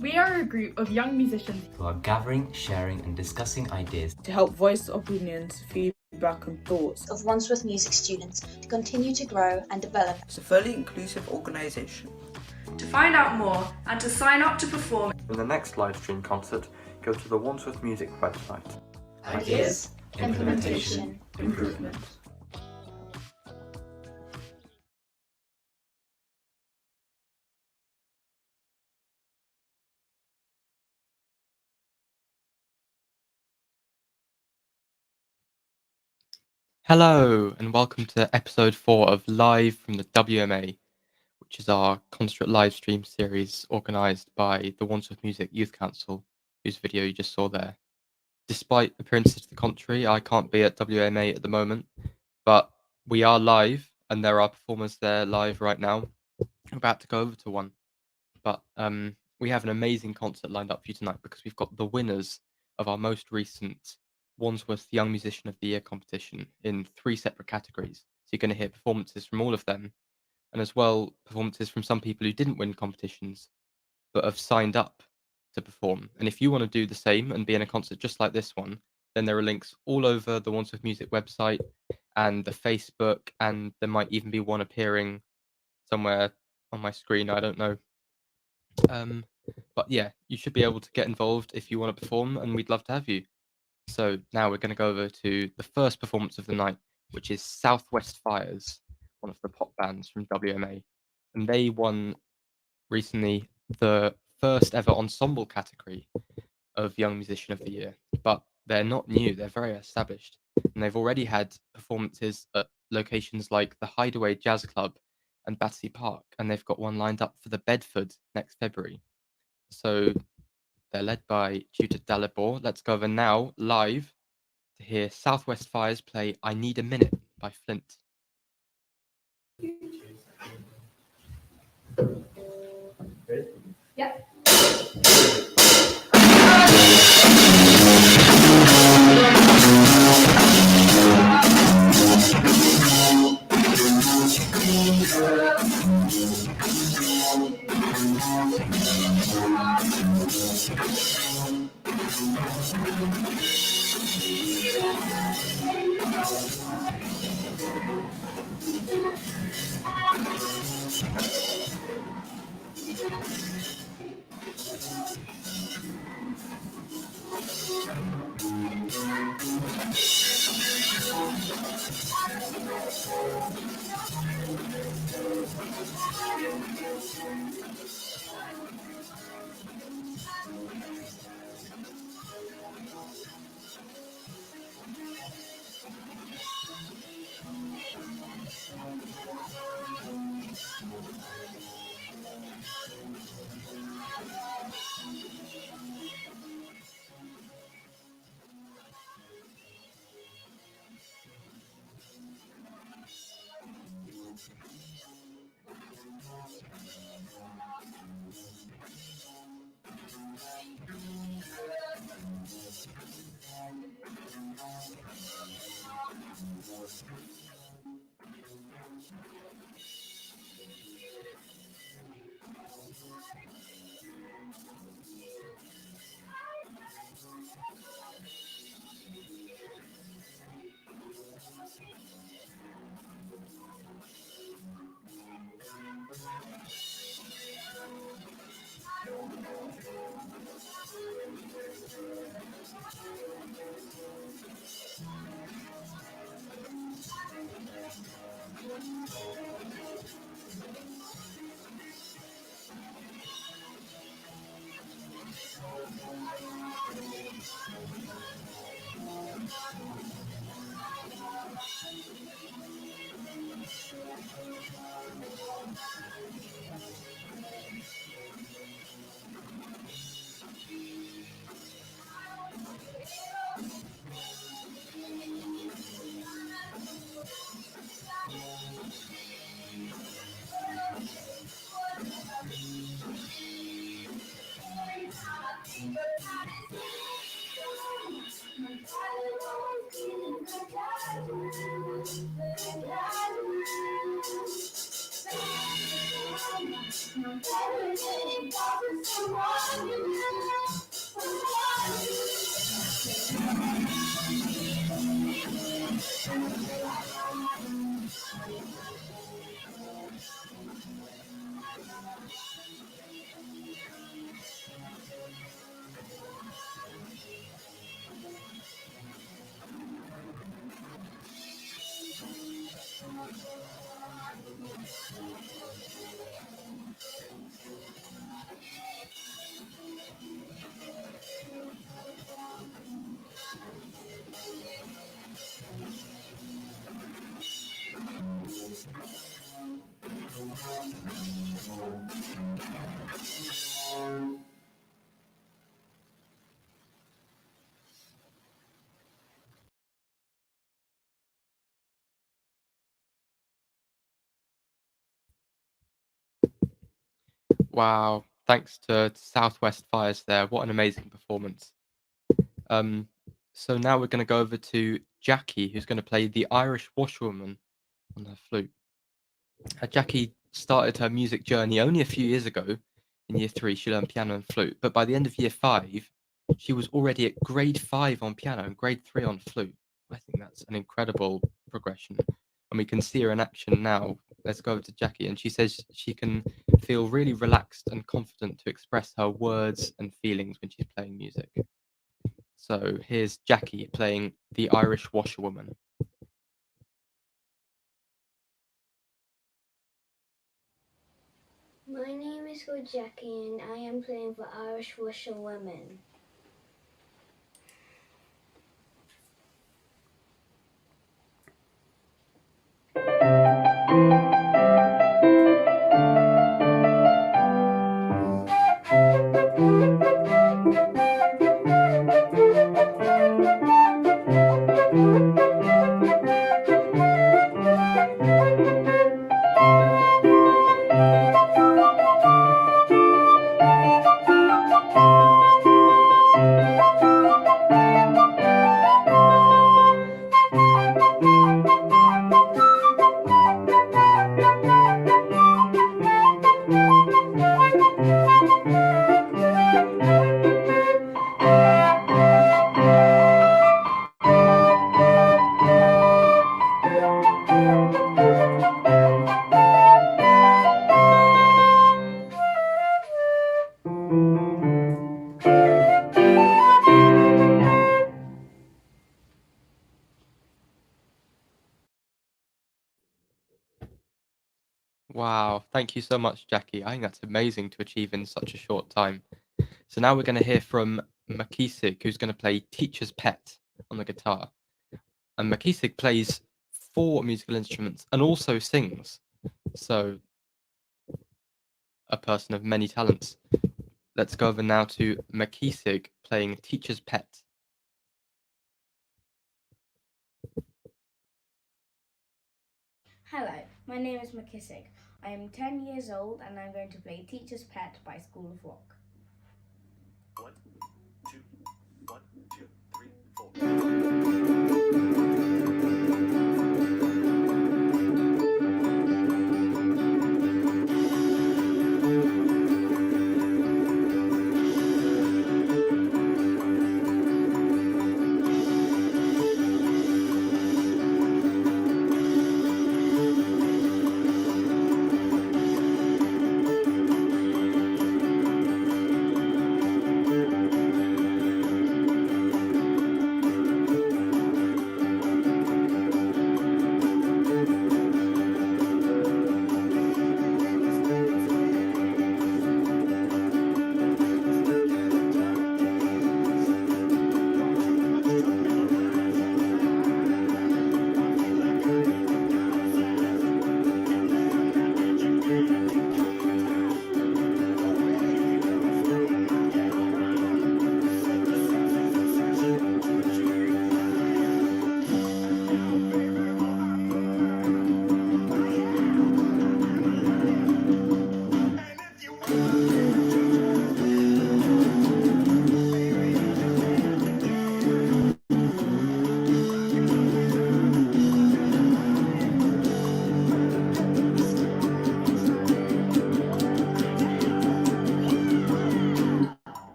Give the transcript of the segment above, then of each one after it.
We are a group of young musicians who are gathering, sharing and discussing ideas to help voice opinions, feedback and thoughts of Wandsworth music students to continue to grow and develop. It's a fully inclusive organisation. To find out more and to sign up to perform in the next live stream concert, go to the Wandsworth Music website. Ideas, implementation, improvement. Hello and welcome to episode 4 of Live from the WMA, which is our concert live stream series organised by the Wandsworth Music Youth Council, whose video you just saw there. Despite appearances to the contrary, I can't be at WMA at the moment, but we are live and there are performers there live right now. I'm about to go over to one, but we have an amazing concert lined up for you tonight because we've got the winners of our most recent Wandsworth Young Musician of the Year competition in 3 separate categories. So you're going to hear performances from all of them, and as well performances from some people who didn't win competitions but have signed up to perform. And if you want to do the same and be in a concert just like this one, then there are links all over the Wandsworth Music website and the Facebook, and there might even be one appearing somewhere on my screen, I don't know. But yeah, you should be able to get involved if you want to perform, and we'd love to have you. So now we're going to go over to the first performance of the night, which is Southwest Fires, one of the pop bands from WMA. And they won recently the first ever ensemble category of Young Musician of the Year. But they're not new, they're very established. And they've already had performances at locations like the Hideaway Jazz Club and Battersea Park. And they've got one lined up for the Bedford next February. So they're led by Tutor Dalibor. Let's go over now, live, to hear Southwest Fires play I Need a Minute by Flint. Yeah. Wow, thanks to Southwest Fires there. What an amazing performance. So now we're going to go over to Jackie, who's going to play the Irish washerwoman on her flute. Jackie started her music journey only a few years ago. In year 3, she learned piano and flute, but by the end of year 5, she was already at grade 5 on piano and grade 3 on flute. I think that's an incredible progression, and we can see her in action now. Let's go over to Jackie, and she says she can feel really relaxed and confident to express her words and feelings when she's playing music. So here's Jackie playing the Irish washerwoman. My name is called Jackie and I am playing for Irish washerwoman. Wow, thank you so much, Jackie. I think that's amazing to achieve in such a short time. So now we're going to hear from Makisig, who's going to play Teacher's Pet on the guitar. And Makisig plays 4 musical instruments and also sings. So, a person of many talents. Let's go over now to Makisig playing Teacher's Pet. Hello, my name is McKissick. I am 10 years old and I'm going to play Teacher's Pet by School of Rock. 1, 2, 1, 2, 3, 4.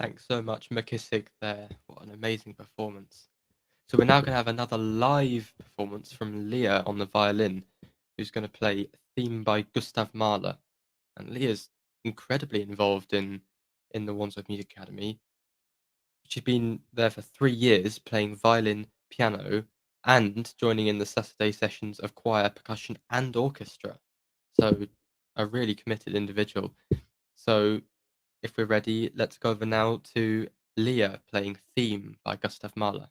Thanks so much, McKissick there. What an amazing performance. So we're now going to have another live performance from Leah on the violin, who's going to play Theme by Gustav Mahler. And Leah's incredibly involved in the Wandsworth Music Academy. She's been there for 3 years playing violin, piano, and joining in the Saturday sessions of choir, percussion, and orchestra. So a really committed individual. So if we're ready, let's go over now to Leah playing Theme by Gustav Mahler.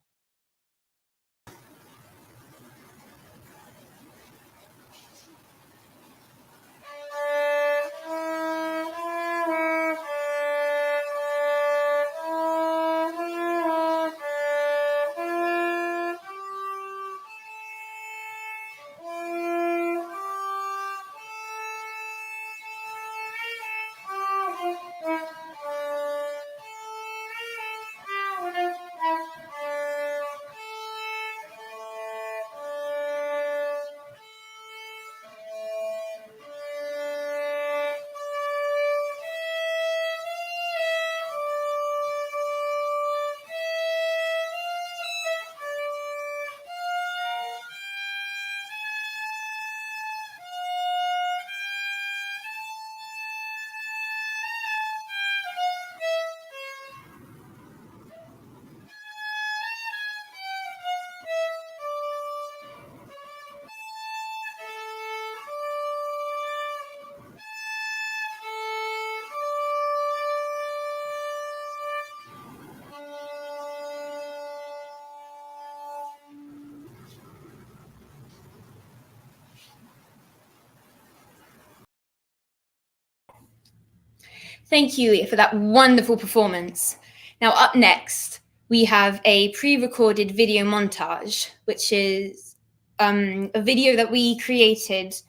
Thank you, Leah, for that wonderful performance. Now, up next, we have a pre-recorded video montage, which is a video that we created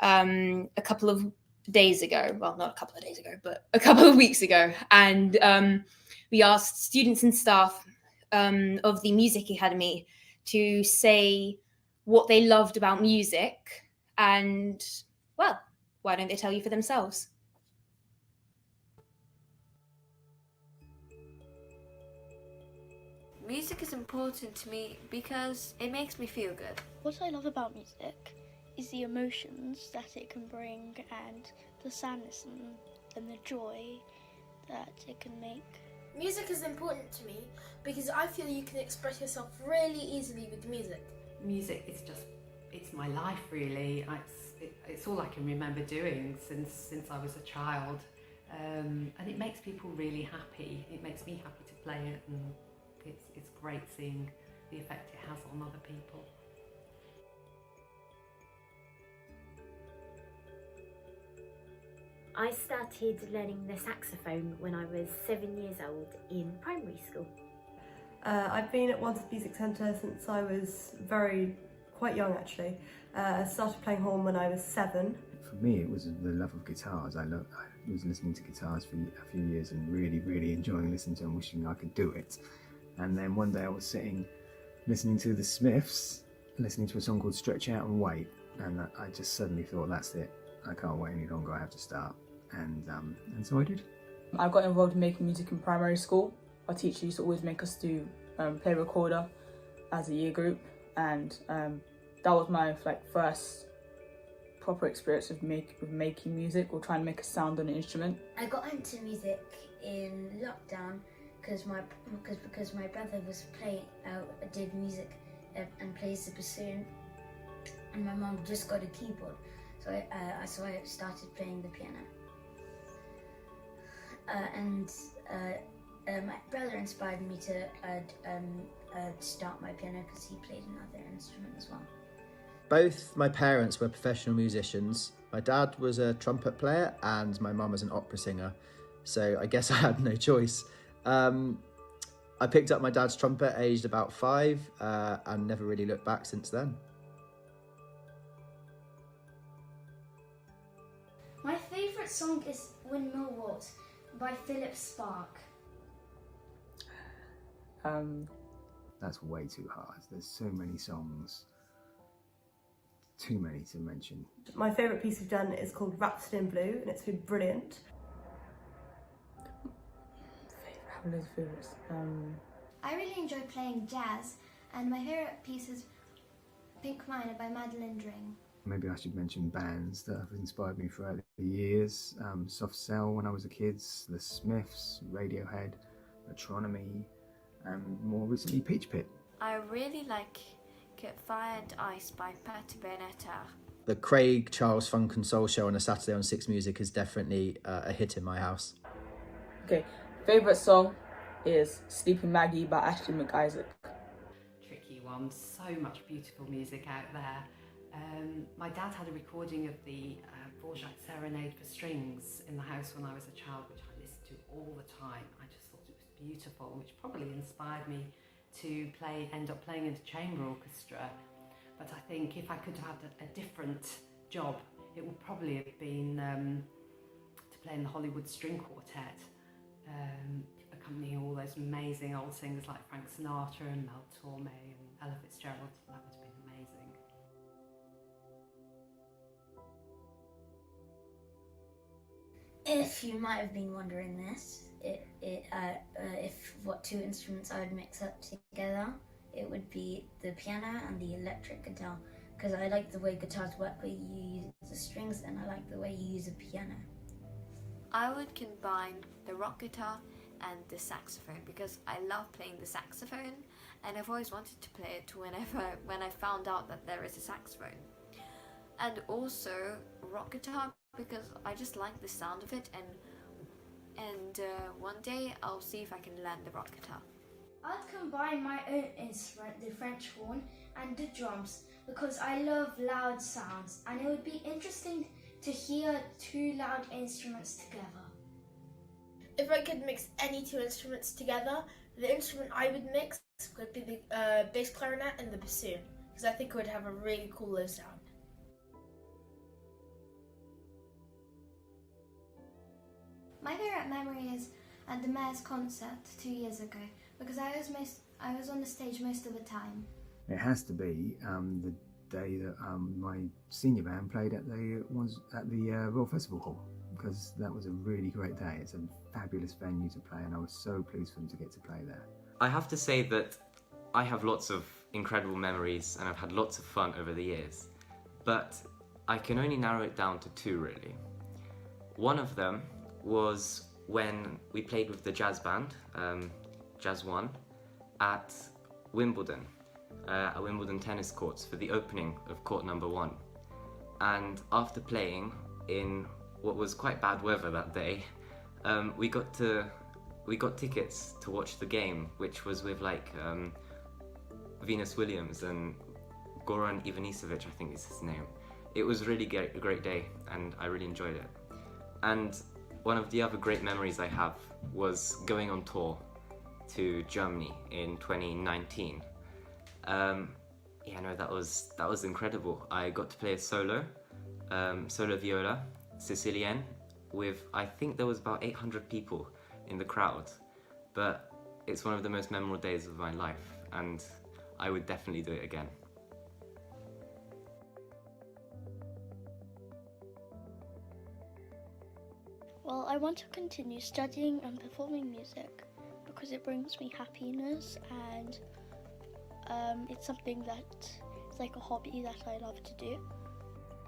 a couple of days ago. Well, not a couple of days ago, but a couple of weeks ago. And we asked students and staff of the Music Academy to say what they loved about music. And, well, why don't they tell you for themselves? Music is important to me because it makes me feel good. What I love about music is the emotions that it can bring and the sadness and the joy that it can make. Music is important to me because I feel you can express yourself really easily with music. Music is it's my life really. It's all I can remember doing since I was a child. And it makes people really happy. It makes me happy to play it, and it's great seeing the effect it has on other people. I started learning the saxophone when I was 7 years old in primary school. I've been at Wandsworth Music Centre since I was quite young actually. I started playing horn when I was 7. For me it was the love of guitars. I was listening to guitars for a few years and really enjoying listening to them, wishing I could do it. And then one day I was sitting listening to the Smiths, listening to a song called Stretch Out and Wait, and I just suddenly thought, that's it, I can't wait any longer, I have to start. And so I did. I got involved in making music in primary school. Our teacher used to always make us do play recorder as a year group, and that was my first proper experience of making music or trying to make a sound on an instrument. I got into music in lockdown because my brother was did music and plays the bassoon, and my mum just got a keyboard, so I started playing the piano. My brother inspired me to start my piano because he played another instrument as well. Both my parents were professional musicians. My dad was a trumpet player and my mum was an opera singer, so I guess I had no choice. I picked up my dad's trumpet aged about 5 and never really looked back since then. My favourite song is Windmill Waltz by Philip Spark. That's way too hard. There's so many songs. Too many to mention. My favourite piece we've done is called Rhapsody in Blue, and it's been brilliant. have loads of favourites. I really enjoy playing jazz, and my favourite piece is Pink Minor by Madeline Dring. Maybe I should mention bands that have inspired me throughout the years. Soft Cell when I was a kid, The Smiths, Radiohead, Metronomy, and more recently Peach Pit. I really like Fire and Ice by Patti Benetta. The Craig Charles Funk and Soul Show on a Saturday on Six Music is definitely a hit in my house. Okay, favourite song is Sleeping Maggie by Ashley McIsaac. Tricky one, so much beautiful music out there. My dad had a recording of the Dvorak Serenade for Strings in the house when I was a child, which I listened to all the time. I just thought it was beautiful, which probably inspired me to end up playing in a chamber orchestra. But I think if I could have had a different job, it would probably have been to play in the Hollywood String Quartet, accompanying all those amazing old singers like Frank Sinatra and Mel Torme and Ella Fitzgerald. That would have been amazing. If you might have been wondering this, if what two instruments I would mix up together, it would be the piano and the electric guitar, because I like the way guitars work where you use the strings, and I like the way you use a piano. I would combine the rock guitar and the saxophone because I love playing the saxophone, and I've always wanted to play it when I found out that there is a saxophone. And also rock guitar because I just like the sound of it, and one day I'll see if I can learn the rock guitar. I'd combine my own instrument, the French horn, and the drums because I love loud sounds, and it would be interesting to hear two loud instruments together. If I could mix any two instruments together, the instrument I would mix would be the bass clarinet and the bassoon, because I think it would have a really cool low sound. My favourite memory is at the Mayor's concert 2 years ago because I was on the stage most of the time. It has to be the day that my senior band played at the Royal Festival Hall, because that was a really great day. It's a fabulous venue to play, and I was so pleased for them to get to play there. I have to say that I have lots of incredible memories and I've had lots of fun over the years, but I can only narrow it down to two really. One of them was when we played with the jazz band, Jazz One, at Wimbledon tennis courts for the opening of court number 1. And after playing in what was quite bad weather that day, we got tickets to watch the game, which was with like Venus Williams and Goran Ivanisevic, I think is his name. It was really a great day, and I really enjoyed it. And one of the other great memories I have was going on tour to Germany in 2019. That was incredible. I got to play a solo viola, Sicilian, with, I think there was about 800 people in the crowd. But it's one of the most memorable days of my life, and I would definitely do it again. Well, I want to continue studying and performing music because it brings me happiness, and it's something that is like a hobby that I love to do.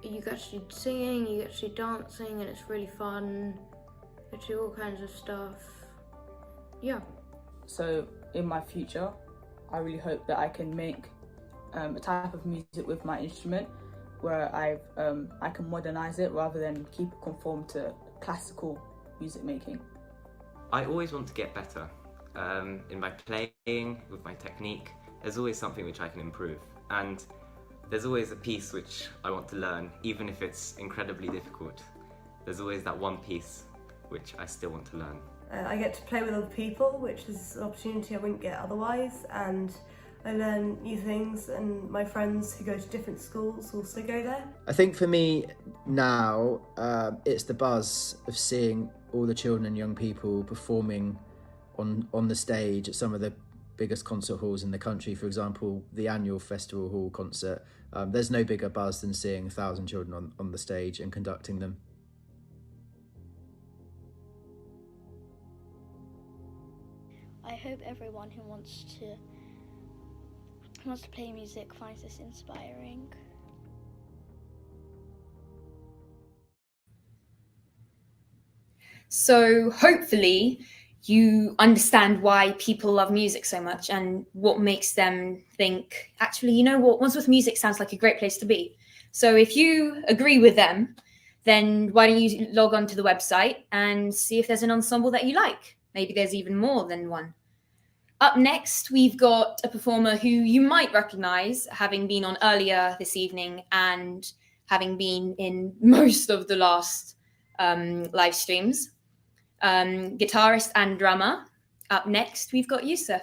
You get to do singing, you get to do dancing, and it's really fun. You get to do all kinds of stuff. Yeah. So in my future, I really hope that I can make a type of music with my instrument where I can modernise it rather than keep it conform to classical music making. I always want to get better in my playing, with my technique. There's always something which I can improve, and there's always a piece which I want to learn, even if it's incredibly difficult. There's always that one piece which I still want to learn. I get to play with other people, which is an opportunity I wouldn't get otherwise, and I learn new things, and my friends who go to different schools also go there. I think for me now, it's the buzz of seeing all the children and young people performing on the stage at some of the biggest concert halls in the country. For example, the annual Festival Hall concert. There's no bigger buzz than seeing 1,000 children on the stage and conducting them. hope everyone who wants to play music finds this inspiring. So hopefully you understand why people love music so much and what makes them think, actually, you know what, Wandsworth Music sounds like a great place to be. So if you agree with them, then why don't you log on to the website and see if there's an ensemble that you like? Maybe there's even more than one. Up next, we've got a performer who you might recognize, having been on earlier this evening and having been in most of the last live streams. Guitarist and drummer. Up next, we've got Yusuf.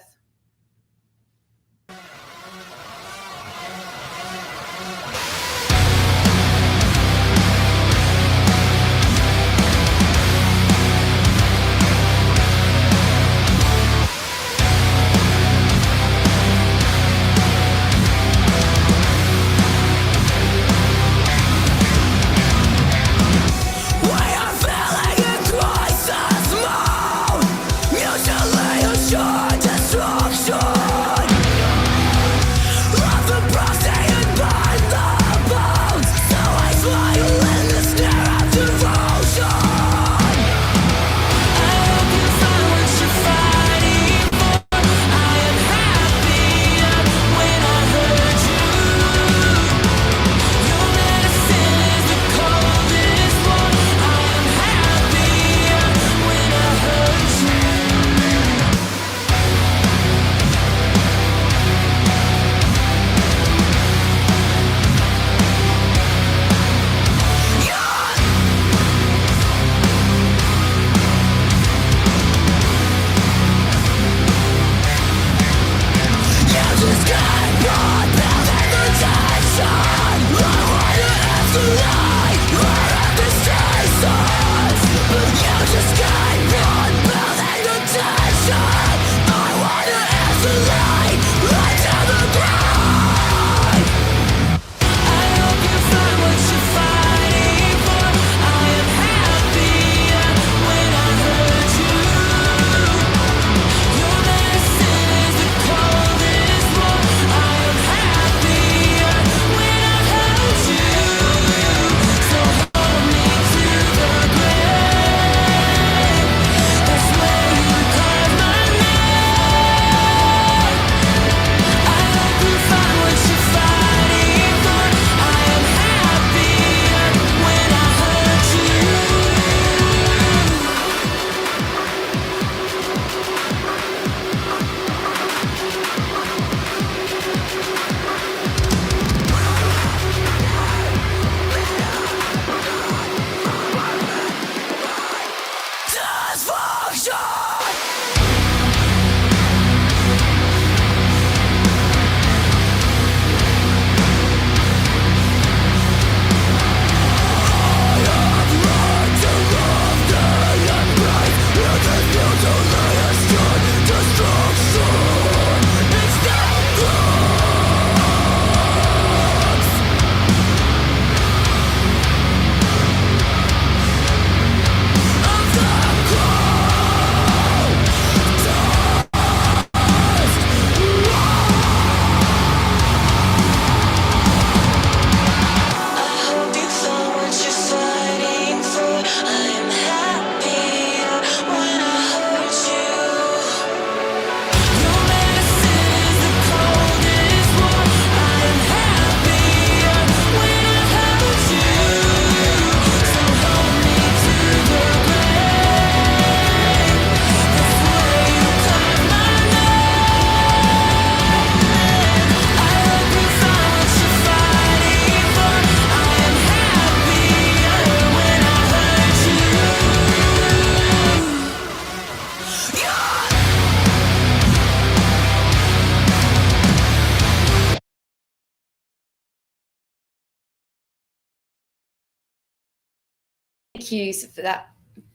Thank you for that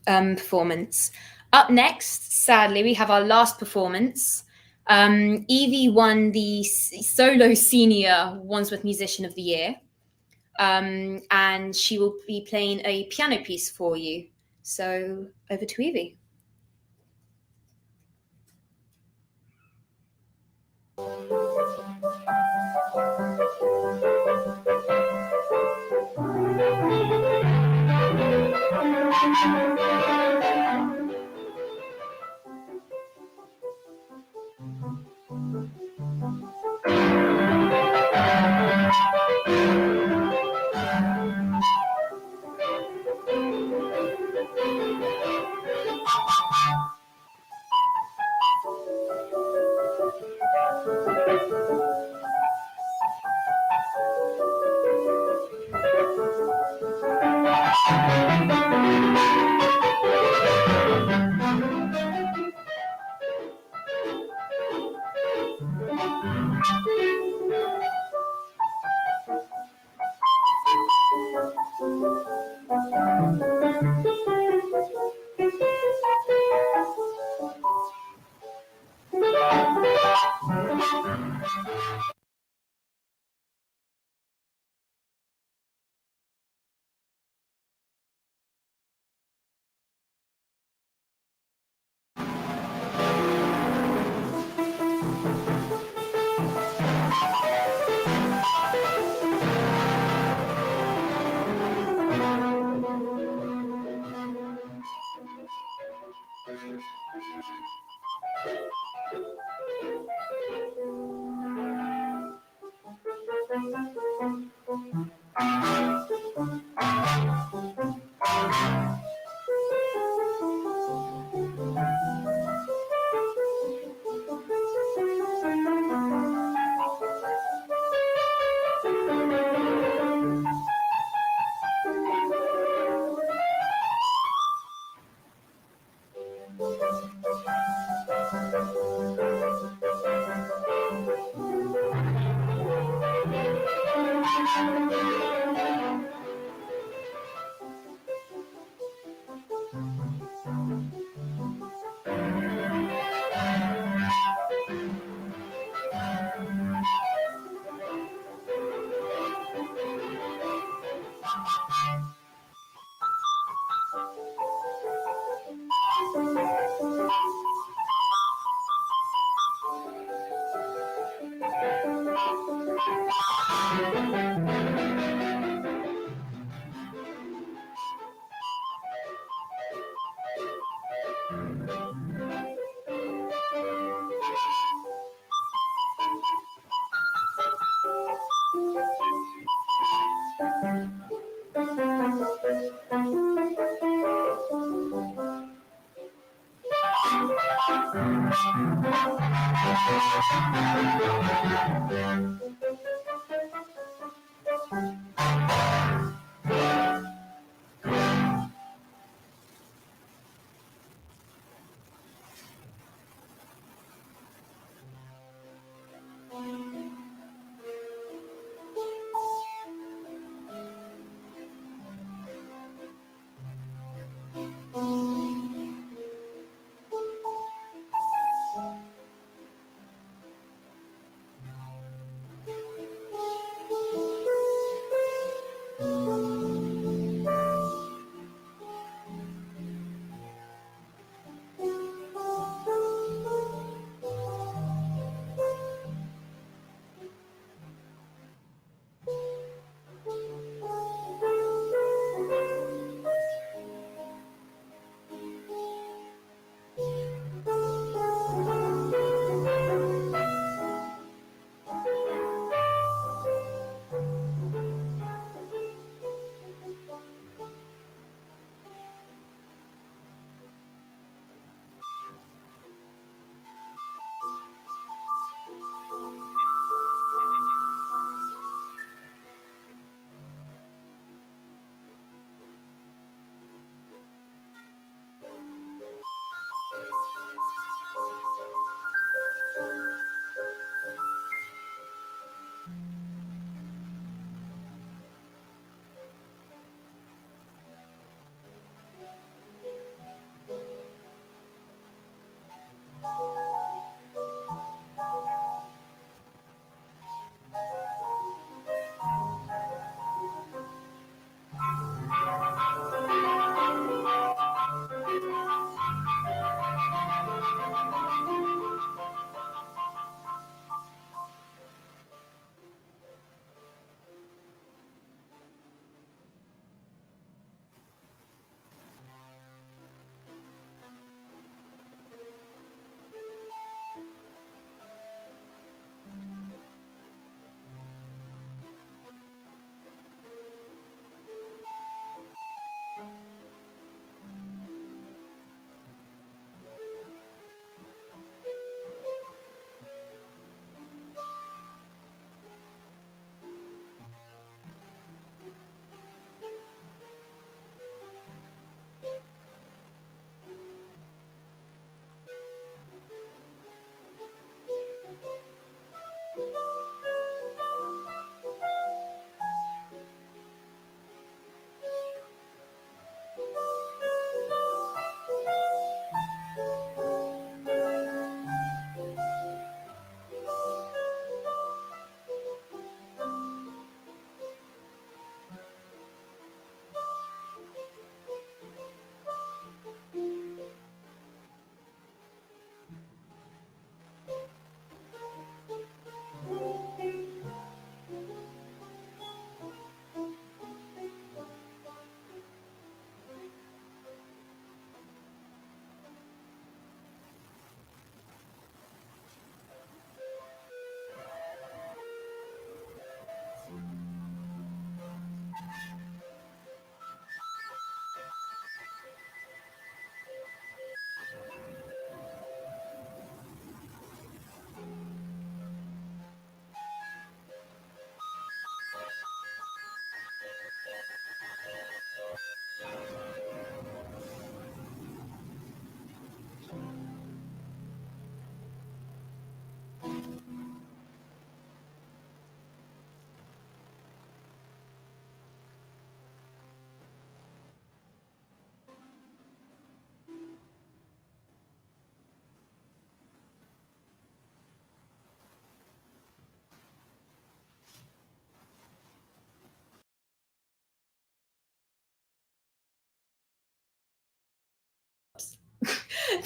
performance. Up next, sadly, we have our last performance. Evie won the Solo Senior Wandsworth Musician of the Year, and she will be playing a piano piece for you. So over to Evie.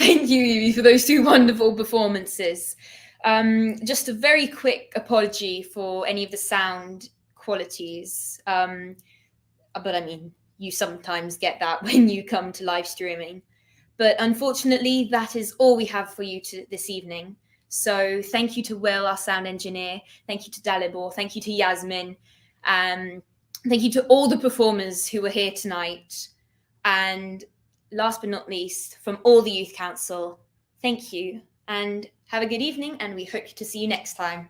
Thank you, Evie, for those two wonderful performances. Just a very quick apology for any of the sound qualities. But I mean, you sometimes get that when you come to live streaming. But unfortunately, that is all we have for you this evening. So thank you to Will, our sound engineer. Thank you to Dalibor. Thank you to Yasmin. Thank you to all the performers who were here tonight. And last but not least, from all the Youth Council, thank you and have a good evening, and we hope to see you next time.